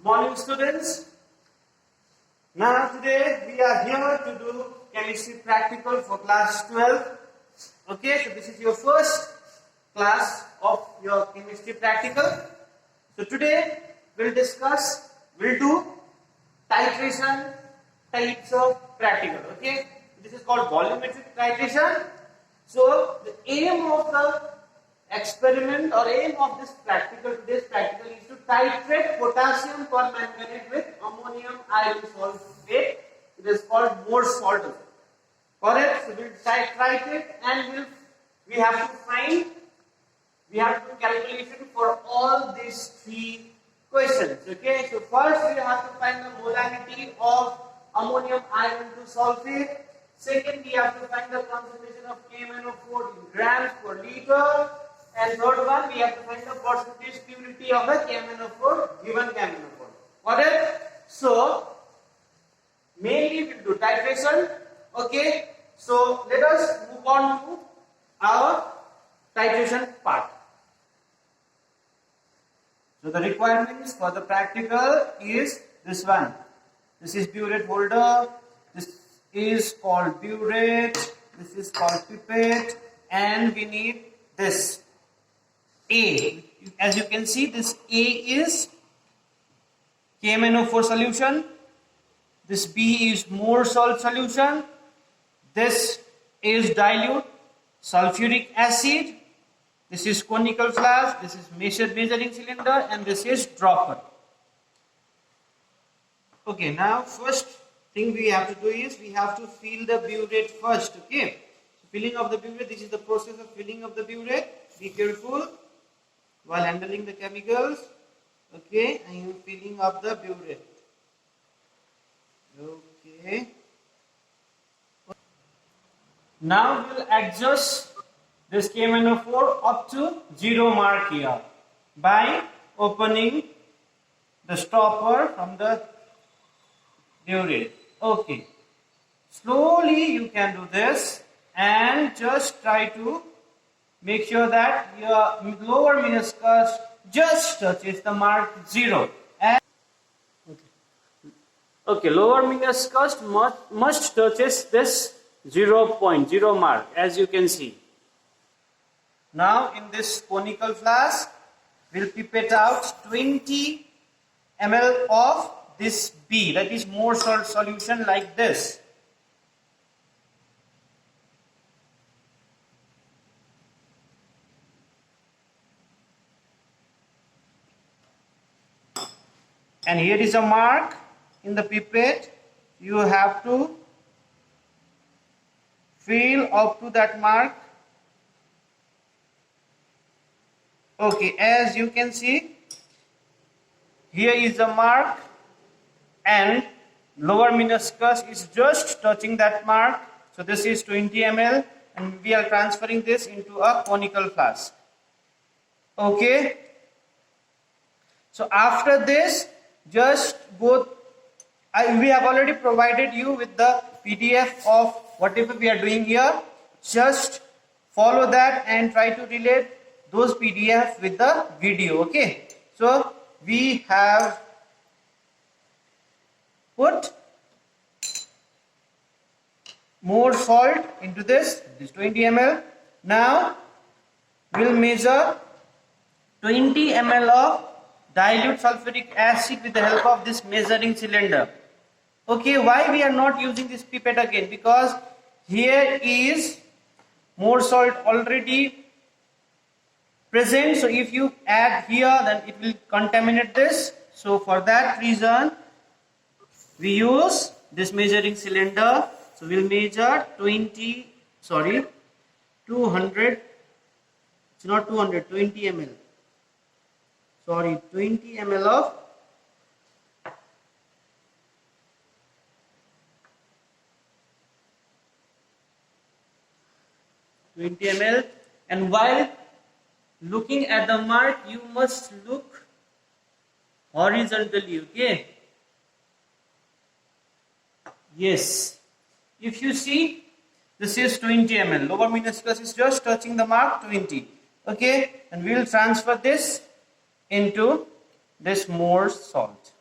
Good morning, students. Now today we are here to do chemistry practical for class 12. Okay, so this is your first class of your chemistry practical. So today we'll do titration types of practical. Okay, this is called volumetric titration. So the aim of the experiment or aim of today's practical is to titrate potassium permanganate with ammonium iron sulfate. It is called Morse salt. Correct? So we'll titrate and we have to do calculation for all these three questions. Okay, so first we have to find the molality of ammonium iron to sulfate. Second, we have to find the concentration of KMnO4 in grams per liter. And third one, we have to find the percentage purity of the KMnO4 given KMnO4. Alright? So, mainly we'll do titration. Okay? So, let us move on to our titration part. So, the requirements for the practical is this one. This is burette holder. This is called burette. This is called pipette. And we need this. A. As you can see, this A is KMnO4 solution. This B is Morse salt solution. This is dilute sulfuric acid. This is conical flask. This is measuring cylinder, and this is dropper. Okay, now first thing we have to do is we have to fill the burette first. Okay, so filling of the burette. This is the process of filling of the burette. Be careful while handling the chemicals. Okay, I am filling up the burette. Okay. Now we will adjust this KMnO4 up to 0 mark here by opening the stopper from the burette. Okay. Slowly you can do this and just try to make sure that your lower meniscus just touches the mark 0. Okay, lower meniscus must touches this 0.0 mark, as you can see. Now in this conical flask, we'll pipette out 20 ml of this B, that is Morse salt solution, like this. And here is a mark in the pipette. You have to fill up to that mark. Okay, as you can see, here is the mark and lower meniscus is just touching that mark. So this is 20 ml and we are transferring this into a conical flask. Okay. So after this, just go. We have already provided you with the PDF of whatever we are doing here. Just follow that and try to relate those PDF with the video. Okay. So we have put more salt into this 20 ml. Now we'll measure 20 ml of dilute sulfuric acid with the help of this measuring cylinder. Okay, why we are not using this pipette again? Because here is Morse salt already present. So if you add here, then it will contaminate this. So for that reason, we use this measuring cylinder. So we'll measure 200. It's not 200, 20 ml. 20 ml of and while looking at the mark, you must look horizontally. Okay. Yes. If you see, this is 20 ml. Lower meniscus is just touching the mark 20. Okay. And we will transfer this into this Morse salt.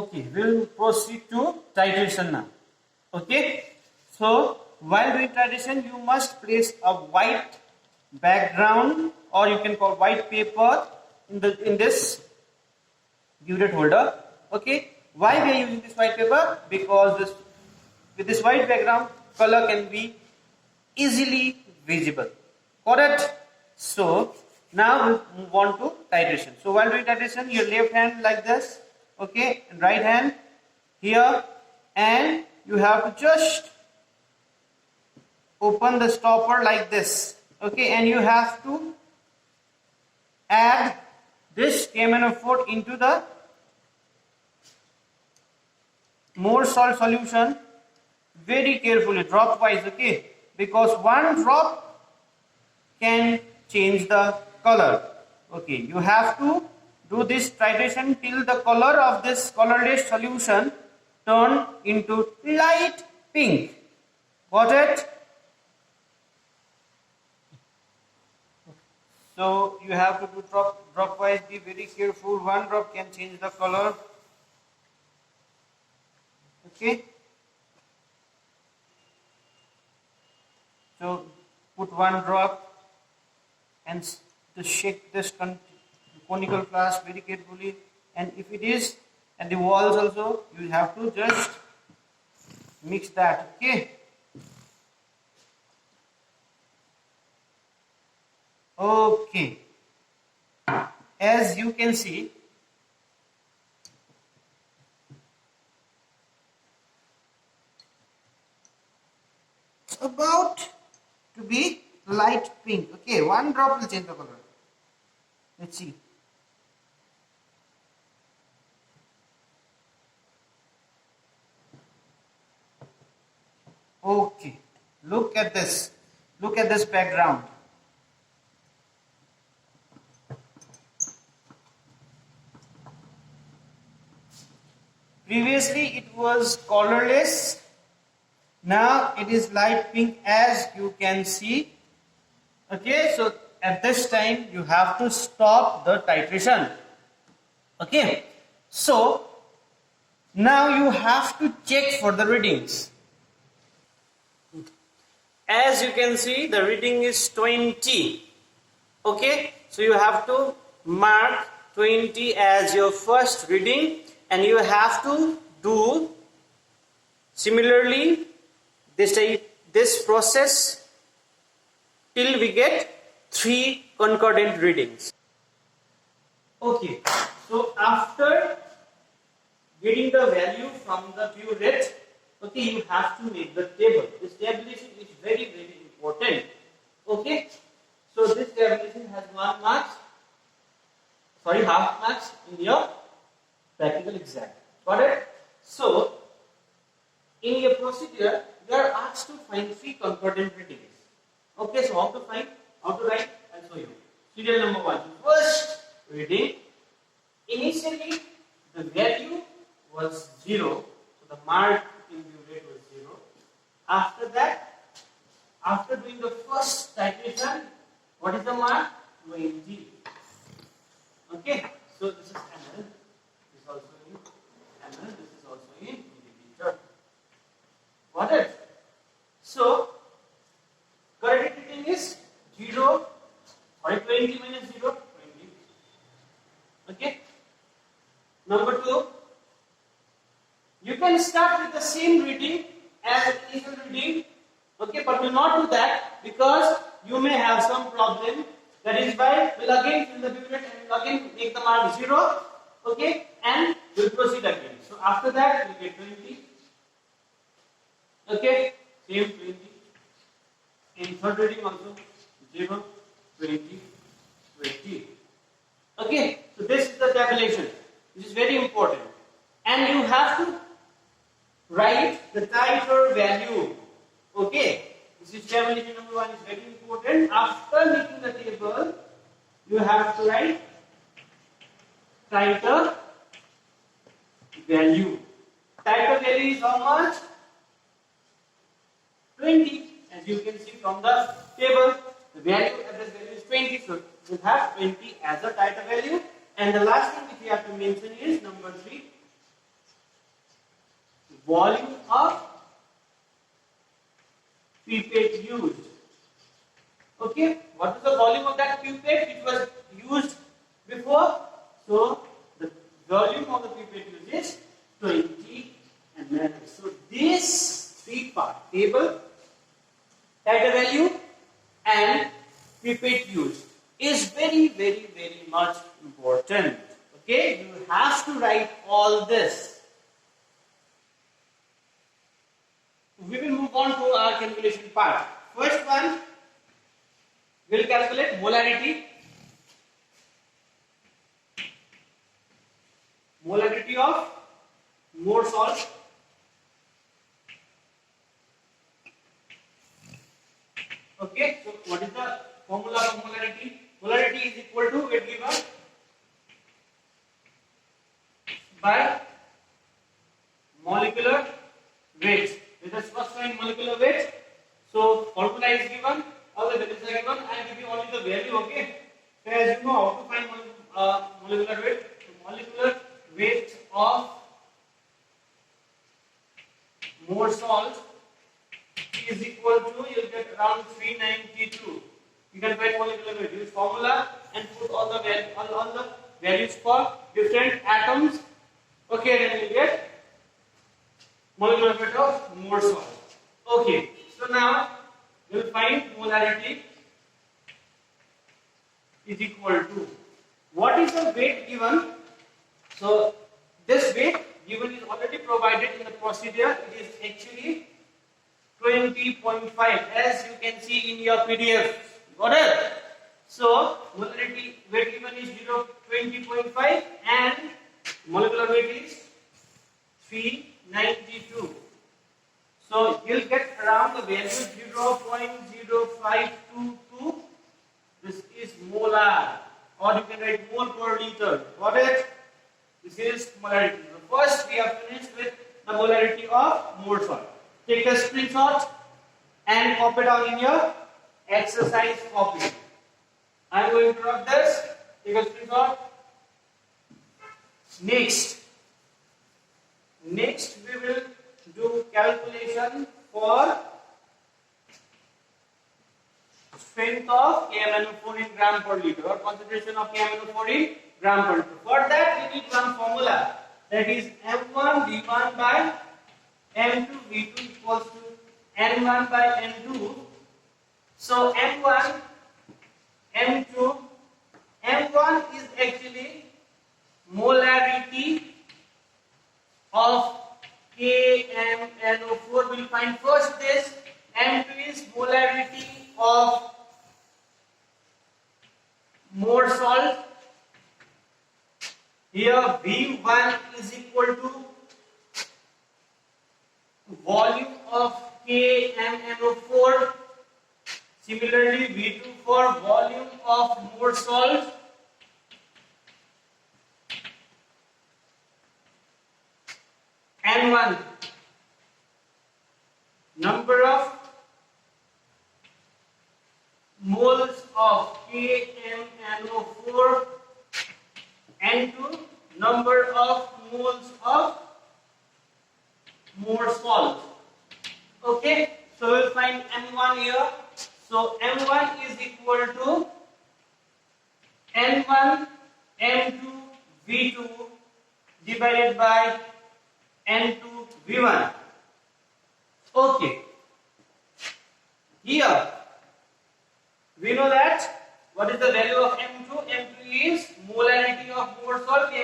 Okay, we'll proceed to titration now. Okay, so while doing titration, you must place a white background, or you can call white paper in this burette holder. Okay, why we are using this white paper? Because with this white background, color can be easily visible. Correct? So now we'll move on to titration. So while doing titration, your left hand like this, okay, and right hand here, and you have to just open the stopper like this, okay, and you have to add this KMnO4 into the more salt solution very carefully, drop wise, okay, because one drop can change the color. Okay, you have to do this titration till the color of this colorless solution turn into light pink. Got it? So you have to do drop wise, be very careful. One drop can change the color. Okay. So put one drop and just shake this conical flask very carefully, and if it is at the walls also, you have to just mix that. Okay. Okay. As you can see, it's about to be light pink. Okay, one drop will change the color. Let's see. Okay, look at this. Look at this background. Previously it was colorless. Now it is light pink, as you can see. Okay, so at this time you have to stop the titration. Okay, so now you have to check for the readings. As you can see, the reading is 20. Okay, so you have to mark 20 as your first reading, and you have to do similarly this process till we get 3 concordant readings. Okay, so after getting the value from the burette, okay, you have to make the table. This tabulation is very, very important. Okay, so this tabulation has 1 mark, sorry, half marks in your practical exam. Got it? So in your procedure, you are asked to find 3 concordant readings. Okay, so how to find? How to write? I'll show you. Serial number 1. First reading. Initially, the value was 0. So the mark in burette was 0. After that, after doing the first titration, what is the mark? 20. Okay, so this is ml. This is also in ml. This is also in milliliter. Got it? So correct reading is 0. Sorry, 20 minus 0, 20. Okay. Number 2, you can start with the same reading as the initial reading. Okay, but will not do that because you may have some problem. That is why we'll again fill the burette and we'll again make the mark 0. Okay, and we'll proceed again. So after that, we'll get 20. Okay, same 20. In third reading also 0, 20, 20. Okay, so this is the tabulation, which is very important. And you have to write the titer value. Okay, this is tabulation number 1 is very important. After making the table, you have to write titer value. Titer value is how much? 20. As you can see from the table, the value at this value is 20. So we have 20 as a titer value. And the last thing which we have to mention is number 3. volume of pipette used. Okay, what is the volume of that pipette which was used before? So the volume of the pipette used is 20 ml. So this three-part table, titer value and pipette used is very much important. Okay, you have to write all this. We will move on to our calculation part. First one, we will calculate molarity. Molarity of more salt. Okay, so what is the formula for molarity? Molarity is equal to weight given by molecular weight. Let us first find molecular weight. So formula is given, all the values are given. I will give you only the value. Okay. So as you know how to find molecular weight. So molecular weight of more salt is equal to, you will get around 392. You can find molecular weight. Use formula and put all the values for different atoms. Okay, then you will get molecular weight of more salt. Okay, so now we will find molarity is equal to, what is the weight given? So this weight given is already provided in the procedure. It is actually 20.5, as you can see in your PDF. Got it? So molarity weight given is 20.5 and molecular weight is 392. So you'll get around the value 0.0522. This is molar, or you can write mole per liter. Got it? This is molarity. So first we have finished with the molarity of more salt. Take a screenshot and copy down in your exercise copy. I am going to write this. Take a screenshot. Next we will do calculation for strength of KMnO4 in gram per liter, or concentration of KMnO4 in gram per liter. For that we need one formula, that is M1 V1 by M2 V2 equals to N1 by N2. So M1 M2, M1 is actually molarity of KMnO4. We'll find first this. M2 is molarity of more salt. Here V1 is equal to volume of KMnO4. Similarly, V2 for volume of more salt. N1, number of moles of KMnO4. N2, number of moles of more salt. Okay, so we'll find M1 here. So M1 is equal to N1 M2 V2 divided by N2 V1. Okay. Here we know that what is the value of M2? M2 is molarity of more salt. We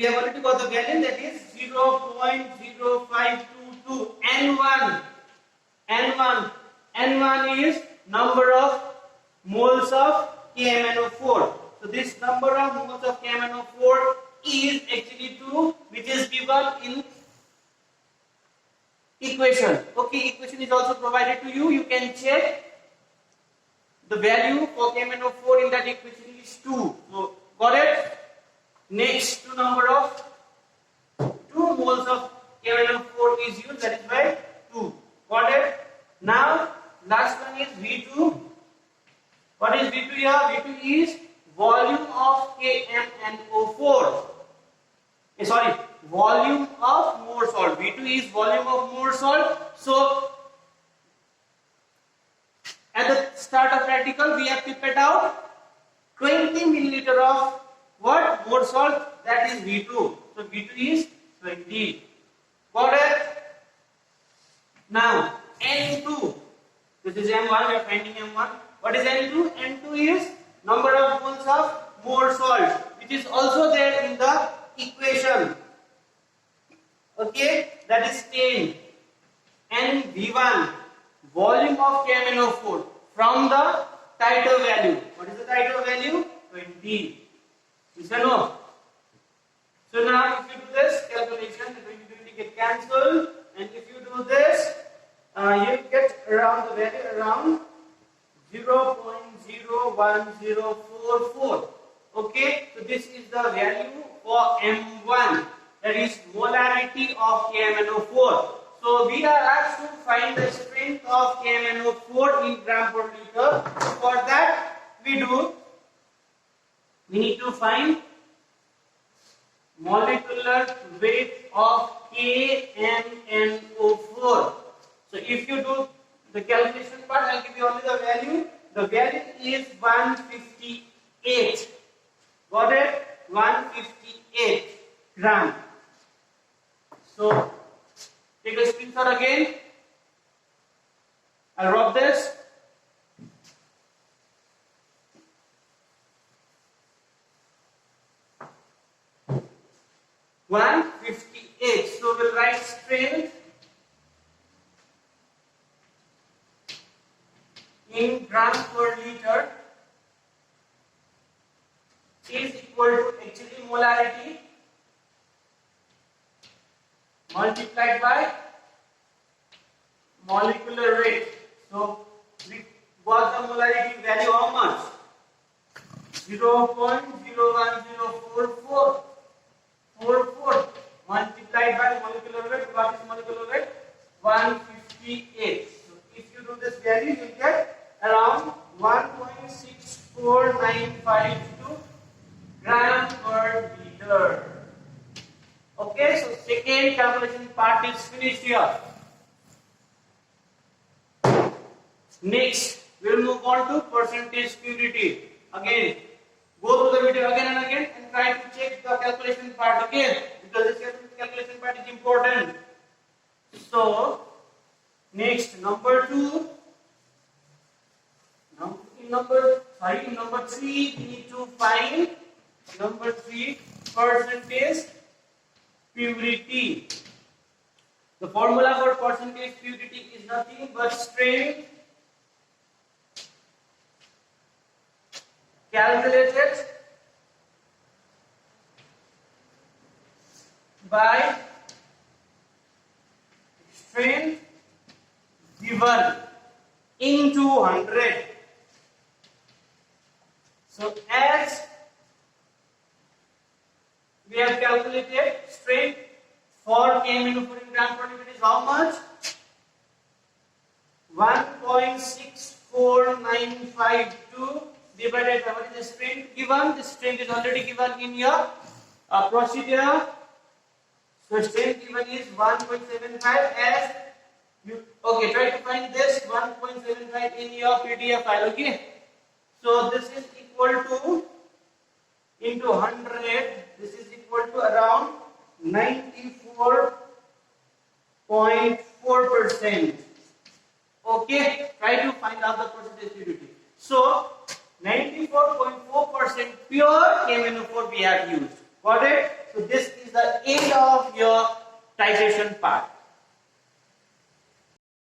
have already got the value, that is 0.0522. N1 is number of moles of KMnO4. So this number of moles of KMnO4 is actually 2, which is given in equation. Okay, equation is also provided to you. You can check the value for KMnO4 in that equation is 2. So got it? Next to number of 2 moles of KMnO4 is used, that is by 2. Got it? Now last one is V2. What is V2 here? V2 is volume of KMnO4. volume of more salt. V2 is volume of more salt. So at the start of practical, we have pipette out 20 milliliter of what? More salt. That is V2. So V2 is 20. Got it? Now N2. This is M1. We are finding M1. What is N2? N2 is number of moles of more salt, which is also there in the equation. Okay, that is 10. And V1, volume of KMnO4 from the Titer value. What is the Titer value? 20. Yes or no? So now if you do this calculation, the 20 get cancelled, and if you do this, you get around the value around 0.01044. Okay, so this is the value for M1, that is molarity of KMnO4. So we are asked to find the strength of KMnO4 in gram per liter. So for that we need to find molecular weight of KMnO4. So if you do the calculation part, I'll give you only the value. The value is 158. Got it? 158 gram. So take a screenshot again. I'll rub this. (158). So we'll write strength in gram per liter is equal to actually molarity multiplied by molecular weight. So we got the molarity value how much? 0.01044 multiplied by molecular weight. What is molecular weight? 158. So if you do this value, you will get around 1.64952 gram per liter. Okay, so second calculation part is finished here. Next, we will move on to percentage purity. Again, go through the video again and again and try to check the calculation part again, because this calculation part is important. So, next, number 2. In number 3, we need to find number 3 percentage purity. The formula for percentage purity is nothing but strength calculated by strength given into 100. So as we have calculated strength for KMnO4 in gram per liter is how much? 1.64952 divided by what is the strength given? The strength is already given in your procedure. So strength given is 1.75 as you try to find this 1.75 in your PDF file. Okay, so this is equal to into 100. This is equal to around 94.4%. Okay, try to find out the percentage purity. So 94.4% pure KMnO4 we have used. Got it? So this is the end of your titration part.